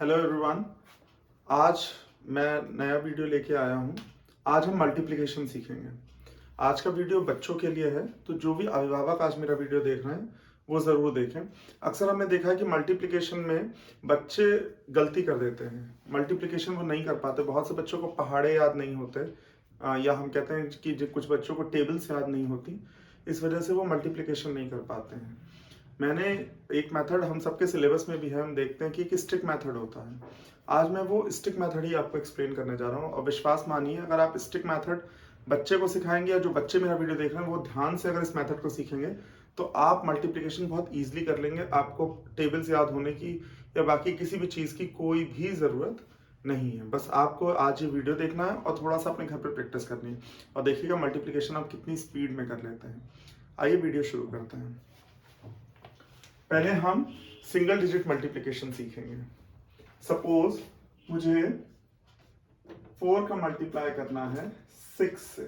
Hello everyone. आज मैं नया वीडियो लेके आया हूँ। आज हम मल्टीप्लिकेशन सीखेंगे। आज का वीडियो बच्चों के लिए है, तो जो भी अभिभावक आज मेरा वीडियो देख रहे हैं वो ज़रूर देखें। अक्सर हमने देखा है कि मल्टीप्लिकेशन में बच्चे गलती कर देते हैं, मल्टीप्लिकेशन वो नहीं कर पाते। बहुत से बच्चों को पहाड़े याद नहीं होते, या हम कहते हैं कि कुछ बच्चों को टेबल्स याद नहीं होती, इस वजह से वो मल्टीप्लिकेशन नहीं कर पाते हैं। मैंने एक मेथड हम सबके सिलेबस में भी है, हम देखते हैं कि एक स्टिक मेथड होता है। आज मैं वो स्टिक मेथड ही आपको एक्सप्लेन करने जा रहा हूँ, और विश्वास मानिए अगर आप स्टिक मेथड बच्चे को सिखाएंगे, या जो बच्चे मेरा वीडियो देख रहे हैं वो ध्यान से अगर इस मेथड को सीखेंगे, तो आप मल्टीप्लिकेशन बहुत ईजिली कर लेंगे। आपको टेबल्स याद होने की या बाकी किसी भी चीज़ की कोई भी ज़रूरत नहीं है। बस आपको आज ये वीडियो देखना है और थोड़ा सा अपने घर पर प्रैक्टिस करनी है, और देखिएगा मल्टीप्लिकेशन आप कितनी स्पीड में कर लेते हैं। आइए वीडियो शुरू करते हैं। पहले हम सिंगल डिजिट मल्टीप्लिकेशन सीखेंगे। सपोज मुझे 4 का मल्टीप्लाई करना है 6 से।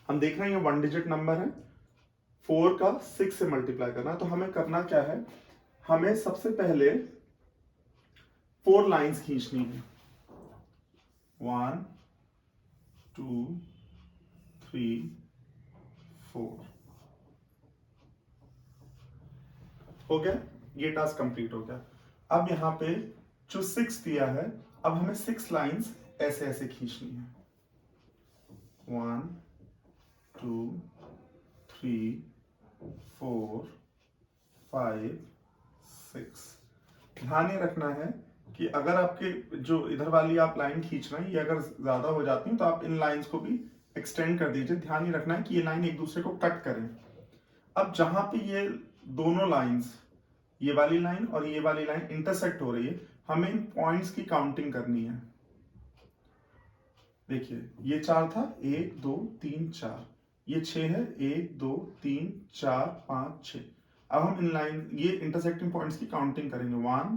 हम देख रहे हैं ये 1 डिजिट नंबर है, 4 का 6 से मल्टीप्लाई करना है। तो हमें करना क्या है, हमें सबसे पहले 4 लाइंस खींचनी है। 1 2 3 4 हो गया, ये टास्क कंप्लीट हो गया। अब यहाँ पे जो 6 दिया है, अब हमें 6 लाइंस ऐसे ऐसे खींचनी है। 1 2 3 4 5 6। ध्यान ये रखना है कि अगर आपके जो इधर वाली आप लाइन खींच रहे हैं ये अगर ज्यादा हो जाती है तो आप इन लाइंस को भी एक्सटेंड कर दीजिए। ध्यान ये रखना है कि ये लाइन एक दूसरे को कट करें। अब जहां पे ये दोनों लाइंस, ये वाली लाइन और ये वाली लाइन इंटरसेक्ट हो रही है, हमें इन पॉइंट्स की काउंटिंग करनी है। देखिए ये 4 था, 1 2 3 4, ये 6 है, 1 2 3 4 5 6। अब हम इन लाइन ये इंटरसेक्टिंग पॉइंट्स की काउंटिंग करेंगे। 1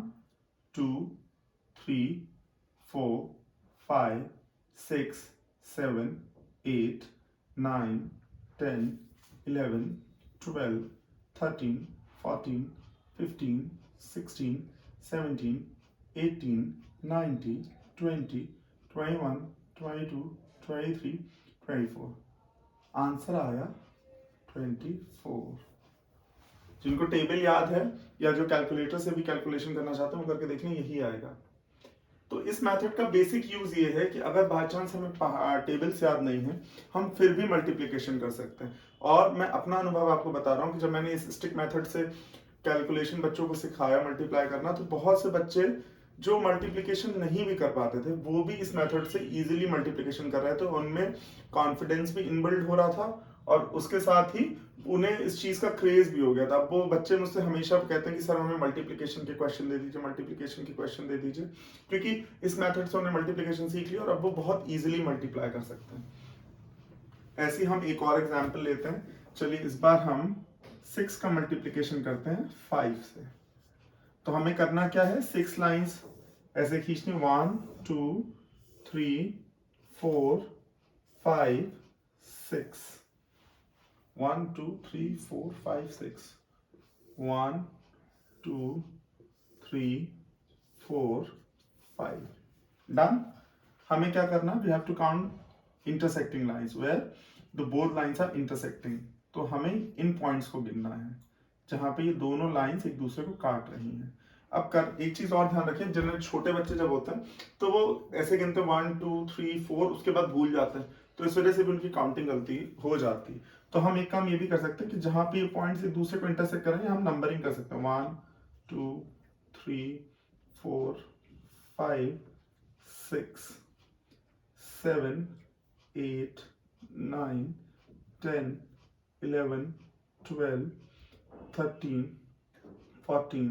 2 3 4 5 6 7 8 9 10 11 12 13 14 15 16 17 18 19 20 21 22 23 24। आंसर आया 24। जिनको टेबल याद है या जो कैलकुलेटर से भी कैलकुलेशन करना चाहते हैं वो करके देख लें, यही आएगा। तो इस मेथड का बेसिक यूज ये है कि अगर बाय चांस हमें टेबल्स याद नहीं है, हम फिर भी मल्टीप्लिकेशन कर सकते हैं। और मैं अपना अनुभव आपको बता रहा हूँ कि जब मैंने इस स्टिक मेथड से कैलकुलेशन बच्चों को सिखाया मल्टीप्लाई करना, तो बहुत से बच्चे जो मल्टीप्लिकेशन नहीं भी कर पाते थे वो भी इस मेथड से इजीली मल्टीप्लिकेशन कर रहे थे। उनमें कॉन्फिडेंस भी इनबिल्ड हो रहा था, और उसके साथ ही उन्हें इस चीज का क्रेज भी हो गया था। अब वो बच्चे मुझसे हमेशा कहते हैं कि सर हमें मल्टीप्लिकेशन के क्वेश्चन दे दीजिए, मल्टीप्लिकेशन के क्वेश्चन दे दीजिए, क्योंकि इस मेथड से उन्होंने मल्टीप्लिकेशन सीख लिया और अब वो बहुत इजीली मल्टीप्लाई कर सकते हैं। ऐसे हम एक और एग्जांपल लेते हैं। चलिए इस बार हम 6 का मल्टीप्लिकेशन करते हैं 5 से। तो हमें करना क्या है, 6 लाइंस ऐसे खींचनी। 1 2 3 4 5 6। 1 2 3 4 5 6। 1 2 3 4 5। डन। हमें क्या करना, we have to count intersecting lines where the both lines are intersecting. तो हमें इन पॉइंट्स को गिनना है जहां पे ये दोनों लाइंस एक दूसरे को काट रही हैं। अब कर एक चीज और ध्यान रखें, जनरल छोटे बच्चे जब होते हैं तो वो ऐसे गिनते हैं 1 2 3 4, उसके बाद भूल जाते हैं, तो इस वजह से भी उनकी काउंटिंग गलती हो जाती है। तो हम एक काम ये भी कर सकते हैं कि जहां पे ये पॉइंट्स एक दूसरे को इंटरसेक्ट करेंगे हम नंबरिंग कर सकते हैं। 1 2 3 4 5 6 7 8 9 10 11 12 13 14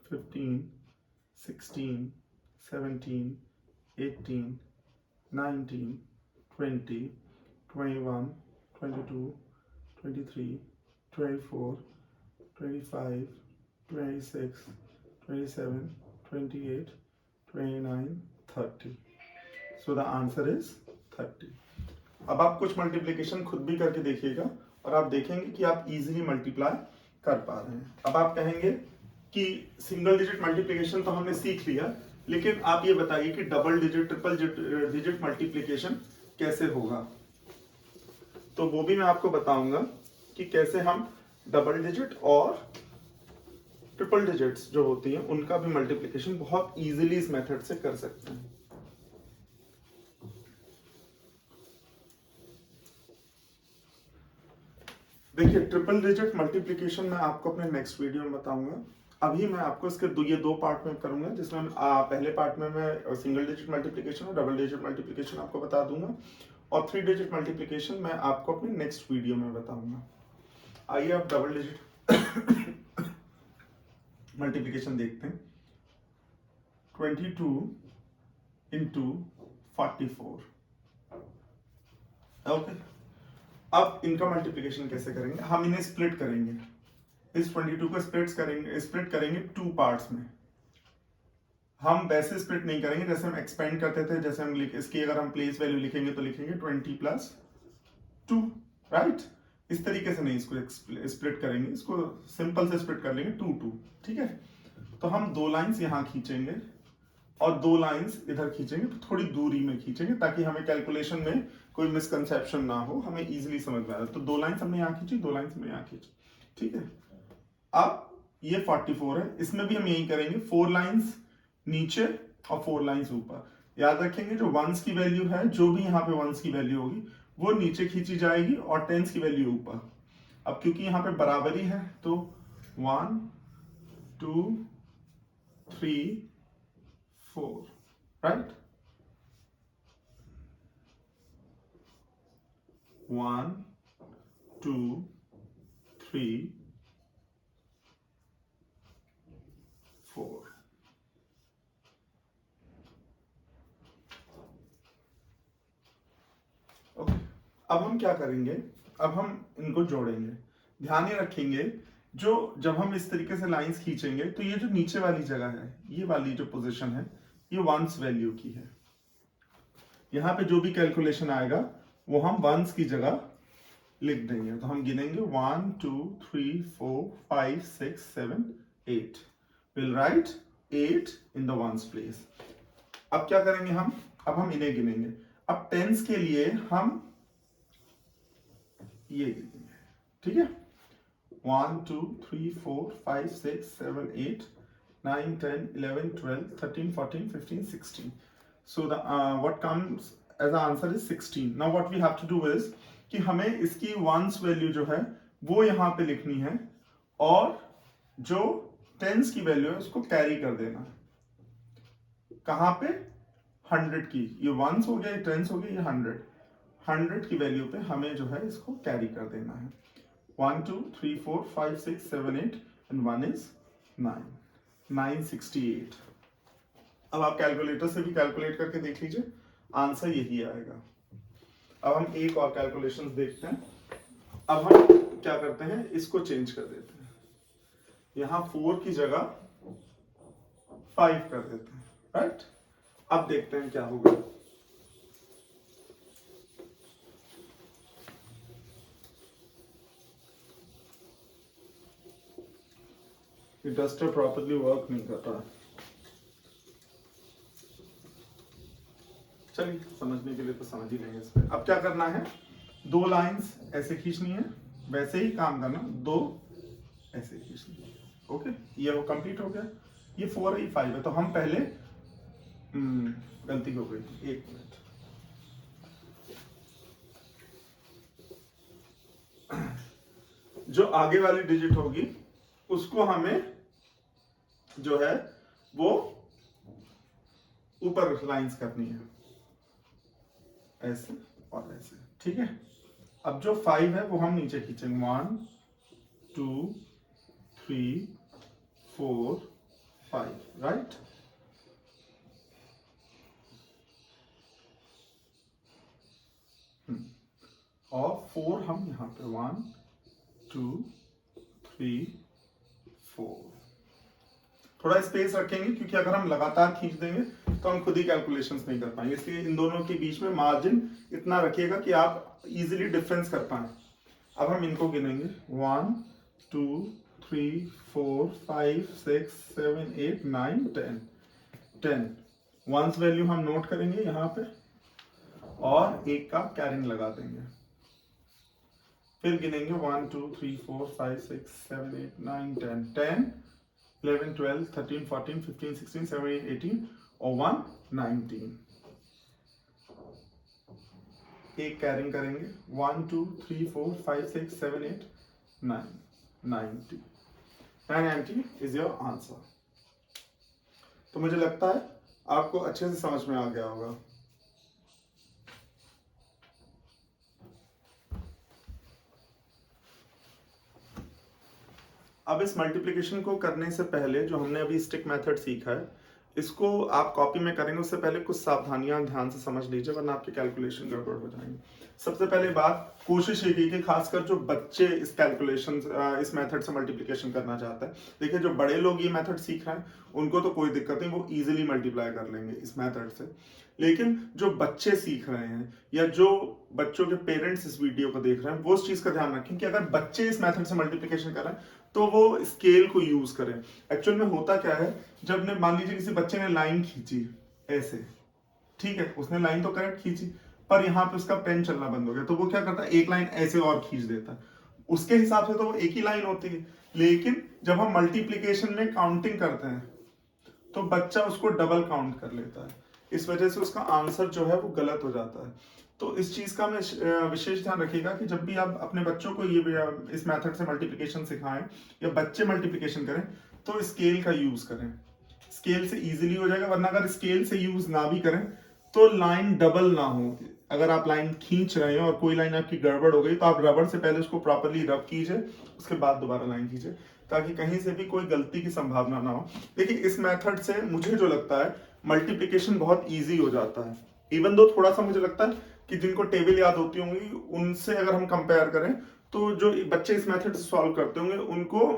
15 16 17 18 19 20 21 22 23 24 25 26 27 28 29 30। So the answer is 30। अब आप कुछ मल्टीप्लिकेशन खुद भी करके देखिएगा और आप देखेंगे कि आप इजीली मल्टीप्लाई कर पा रहे हैं। अब आप कहेंगे कि सिंगल डिजिट मल्टीप्लिकेशन तो हमने सीख लिया, लेकिन आप ये बताइए कि double digit triple digit multiplication कैसे होगा। तो वो भी मैं आपको बताऊंगा कि कैसे हम डबल डिजिट और ट्रिपल डिजिट्स जो होती हैं उनका भी मल्टीप्लिकेशन बहुत इजीली इस मेथड से कर सकते हैं। देखिए ट्रिपल डिजिट मल्टीप्लिकेशन मैं आपको अपने नेक्स्ट वीडियो में बताऊंगा। अभी मैं आपको इसके ये दो पार्ट में करूंगा, जिसमें पहले पार्ट में मैं सिंगल डिजिट मल्टीप्लिकेशन और डबल डिजिट मल्टीप्लिकेशन आपको बता दूंगा, और 3 डिजिट मल्टीप्लिकेशन मैं आपको अपने नेक्स्ट वीडियो में बताऊंगा। आइए आप डबल डिजिट मल्टीप्लिकेशन देखते हैं। 22 इंटू 44। ओके, अब इनका मल्टीप्लिकेशन कैसे करेंगे? हम इन्हें स्प्लिट करेंगे। इस 22 को स्प्लिट करेंगे 2 पार्ट्स में। हम वैसे स्प्लिट नहीं करेंगे जैसे हम एक्सपेंड करते थे, जैसे हम इसकी अगर हम प्लेस वैल्यू लिखेंगे तो लिखेंगे 20 + 2, राइट? इस तरीके से नहीं इसको स्प्लिट करेंगे, इसको सिंपल से स्प्लिट कर लेंगे 2 2, ठीक है? तो हम 2 लाइंस यहां खींचेंगे और 2 लाइंस इधर खींचेंगे, तो थोड़ी दूरी में खींचेंगे ताकि हमें कैलकुलेशन में कोई मिसकंसेप्शन ना हो, हमें इजीली समझ में आए। तो 2 लाइंस हमने यहां खींची, 2 लाइंस हमने यहां खींची, ठीक है? अब ये 44 है, इसमें भी हम यही करेंगे, 4 लाइंस नीचे और 4 लाइंस ऊपर। याद रखेंगे जो वंस की वैल्यू है, जो भी यहाँ पे वंस की वैल्यू होगी वो नीचे खींची जाएगी और टेंस की वैल्यू ऊपर। अब क्योंकि यहाँ पे बराबरी है तो 1 2 3 4, राइट? 1 2 3 4। ओके, अब हम क्या करेंगे? अब हम इनको जोड़ेंगे। ध्यान ये रखेंगे, जो जब हम इस तरीके से लाइंस खींचेंगे तो ये जो नीचे वाली जगह है, ये वाली जो पोजीशन है, ये वंस वैल्यू की है। यहाँ पे जो भी कैलकुलेशन आएगा वो हम वंस की जगह लिख देंगे। तो हम गिनेंगे 1 2 3 4 5 6 7 8। Will write 8 in the ones place. अब क्या करेंगे हम? अब हम इन्हें गिनेंगे। अब टेंस के लिए हम ये गिनेंगे, ठीक है? 1 2 3 4 5 6 7 8 9 10 11 12 13 14 15 16। So the what comes as an answer is 16. Now what we have to do is कि हमें इसकी वंस वैल्यू जो है वो यहाँ पे लिखनी है, और जो टेंस की वैल्यू है उसको कैरी कर देना है। कहाँ पे? 100 की। ये वंस हो गया, ये टेंस हो गया, ये 100 की वैल्यू पे हमें जो है इसको कैरी कर देना है। 1 2 3 4 5 6 7 8 एंड 1 इज 9, 968। अब आप कैलकुलेटर से भी कैलकुलेट करके देख लीजिए, आंसर यही आएगा। अब हम एक और कैलकुलेशंस देखते हैं। अब हम क्या करते हैं, इसको चेंज कर देते हैं, यहां 4 की जगह 5 कर देते हैं, राइट? अब देखते हैं क्या होगा। ये डस्टर प्रॉपर्ली वर्क नहीं कर रहा। चलिए समझने के लिए तो समझ ही लेंगे इस पे। अब क्या करना है, 2 लाइंस ऐसे खींचनी है, वैसे ही काम करना, 2 ऐसे खींचनी है। ओके, ये वो कंप्लीट हो गया। ये 4 है, ये 5 है, तो हम पहले गलती हो गई, 1 मिनट। जो आगे वाली डिजिट होगी उसको हमें जो है वो ऊपर लाइंस करनी है, ऐसे और ऐसे, ठीक है? अब जो 5 है वो हम नीचे खींचेंगे, 1 2 3 4 5, राइट? और 4 हम यहां पे 1 2 3 4। थोड़ा स्पेस रखेंगे क्योंकि अगर हम लगातार खींच देंगे तो हम खुद ही कैलकुलेशंस नहीं कर पाएंगे, इसलिए इन दोनों के बीच में मार्जिन इतना रखिएगा कि आप इजीली डिफरेंस कर पाए। अब हम इनको गिनेंगे, 1 2 3 4 5 6 7 8 9 10 10 वंस वैल्यू हम नोट करेंगे यहाँ पे और एक का कैरिंग लगा देंगे, फिर गिनेंगे 1 2 3 4 5 6 7 8 9 10 10 11 12 13 14 15 16 17 18 और 1 19। एक कैरिंग करेंगे 1 2 3 4 5 6 7 8 9 90। 990 इज योर आंसर। तो मुझे लगता है आपको अच्छे से समझ में आ गया होगा। अब इस मल्टीप्लिकेशन को करने से पहले जो हमने अभी स्टिक मेथड सीखा है, इसको आप कॉपी में करेंगे उससे पहले कुछ सावधानियां ध्यान से समझ लीजिए, वरना आपके कैलकुलेशन गड़बड़ हो जाएंगे। सबसे पहले बात, कोशिश ये की कि खासकर जो बच्चे इस कैलकुलेशन इस मेथड से मल्टीप्लिकेशन करना चाहते हैं, देखिए जो बड़े लोग ये मेथड सीख रहे हैं उनको तो कोई दिक्कत नहीं, वो इजीली मल्टीप्लाई कर लेंगे इस मेथड से। लेकिन जो बच्चे सीख रहे हैं या जो बच्चों के पेरेंट्स इस वीडियो को देख रहे हैं, वो उस चीज का ध्यान रखें कि अगर बच्चे इस मेथड से मल्टीप्लिकेशन कर रहे हैं तो वो स्केल को यूज करें। एक्चुअल में होता क्या है, जब ने मान लीजिए किसी बच्चे ने लाइन खींची ऐसे, ठीक है, उसने लाइन तो करेक्ट खींची, पर यहाँ पे उसका पेन चलना बंद हो गया, तो वो क्या करता है, एक लाइन ऐसे और खींच देता है। उसके हिसाब से तो वो एक ही लाइन होती है, लेकिन जब हम मल्टीप्लिकेशन में काउंटिंग करते हैं तो बच्चा उसको डबल काउंट कर लेता है, इस वजह से उसका आंसर जो है वो गलत हो जाता है। तो इस चीज का विशेष ध्यान रखिएगा कि जब भी आप अपने बच्चों को ये इस मेथड से मल्टीप्लिकेशन सिखाएं या बच्चे मल्टीप्लिकेशन करें तो स्केल का यूज करें, स्केल से इजीली हो जाएगा। वरना अगर स्केल से यूज ना भी करें तो लाइन डबल ना हो, अगर आप लाइन खींच रहे हैं और कोई लाइन आपकी गड़बड़ हो गई तो आप रबर से पहले उसको प्रॉपरली रब कीजिए, उसके बाद दोबारा लाइन खींचिए, ताकि कहीं से भी कोई गलती की संभावना ना हो। देखिए इस मेथड से मुझे जो लगता है मल्टीप्लिकेशन बहुत इजी हो जाता है। इवन दो थोड़ा सा मुझे लगता है कि जिनको टेबल याद होती होंगी उनसे अगर हम कंपेयर करें तो जो बच्चे इस मेथड से सॉल्व करते होंगे उनको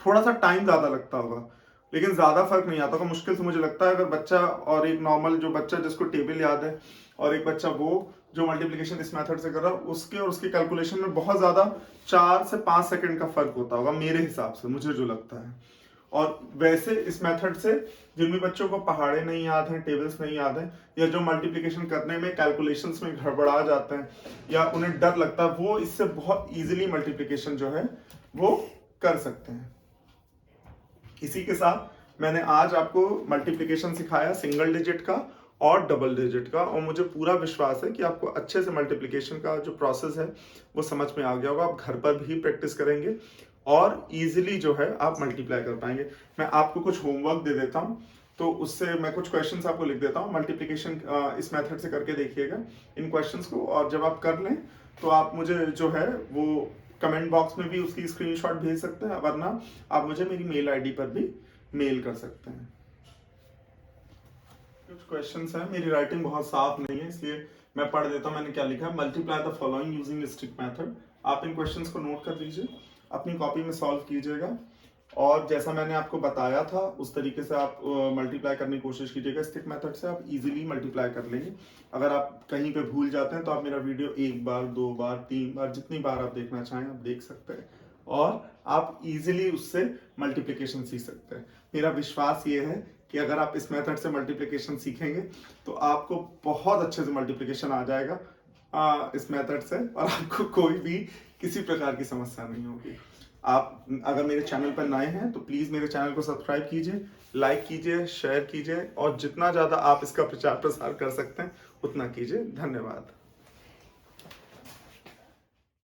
थोड़ा सा टाइम ज्यादा लगता होगा, लेकिन ज्यादा फर्क नहीं आता होगा। मुश्किल से मुझे लगता है अगर बच्चा और एक नॉर्मल जो बच्चा जिसको टेबल याद है और एक बच्चा वो जो मल्टीप्लिकेशन इस मेथड से कर रहा है, उसके और उसके कैलकुलेशन में बहुत ज्यादा 4 से 5 सेकंड का फर्क होता होगा मेरे हिसाब से, मुझे जो लगता है। और वैसे इस मेथड से जिन भी बच्चों को पहाड़े नहीं याद हैं, टेबल्स नहीं याद हैं, या जो मल्टीप्लिकेशन करने में कैलकुलेशंस में गड़बड़ा जाते हैं या उन्हें डर लगता है, वो इससे बहुत इजीली मल्टीप्लिकेशन जो है वो कर सकते हैं। इसी के साथ मैंने आज आपको मल्टीप्लिकेशन सिखाया सिंगल डिजिट का और डबल डिजिट का, और मुझे पूरा विश्वास है कि आपको अच्छे से मल्टीप्लिकेशन का जो प्रोसेस है वो समझ में आ गया होगा। आप घर पर भी प्रैक्टिस करेंगे और इजीली जो है आप मल्टीप्लाई कर पाएंगे। मैं आपको कुछ होमवर्क दे देता हूं, तो उससे मैं कुछ क्वेश्चंस आपको लिख देता हूं, मल्टीप्लिकेशन इस मेथड से करके देखिएगा इन क्वेश्चंस को, और जब आप कर लें तो आप मुझे जो है वो कमेंट बॉक्स में भी उसकी स्क्रीनशॉट भेज सकते हैं, वरना आप मुझे मेरी मेल आईडी पर भी मेल कर सकते हैं। कुछ क्वेश्चंस हैं, मेरी राइटिंग बहुत साफ नहीं है इसलिए मैं पढ़ देता हूं मैंने क्या लिखा है। Multiply the following using stick method. आप इन क्वेश्चंस को नोट कर लीजिए, अपनी कॉपी में सॉल्व कीजिएगा, और जैसा मैंने आपको बताया था उस तरीके से आप मल्टीप्लाई करने की कोशिश कीजिएगा। स्टिक मेथड से आप इजीली मल्टीप्लाई कर लेंगे। अगर आप कहीं पे भूल जाते हैं तो आप मेरा वीडियो 1 बार 2 बार 3 बार जितनी बार आप देखना चाहें आप देख सकते हैं, और आप इजीली उससे मल्टीप्लिकेशन सीख सकते हैं। मेरा विश्वास ये है कि अगर आप इस मेथड से मल्टीप्लिकेशन सीखेंगे तो आपको बहुत अच्छे से मल्टीप्लिकेशन आ जाएगा इस मेथड से, और आपको कोई भी किसी प्रकार की समस्या नहीं होगी। आप अगर मेरे चैनल पर नए हैं तो प्लीज मेरे चैनल को सब्सक्राइब कीजिए, लाइक कीजिए, शेयर कीजिए, और जितना ज्यादा आप इसका प्रचार प्रसार कर सकते हैं उतना कीजिए। धन्यवाद।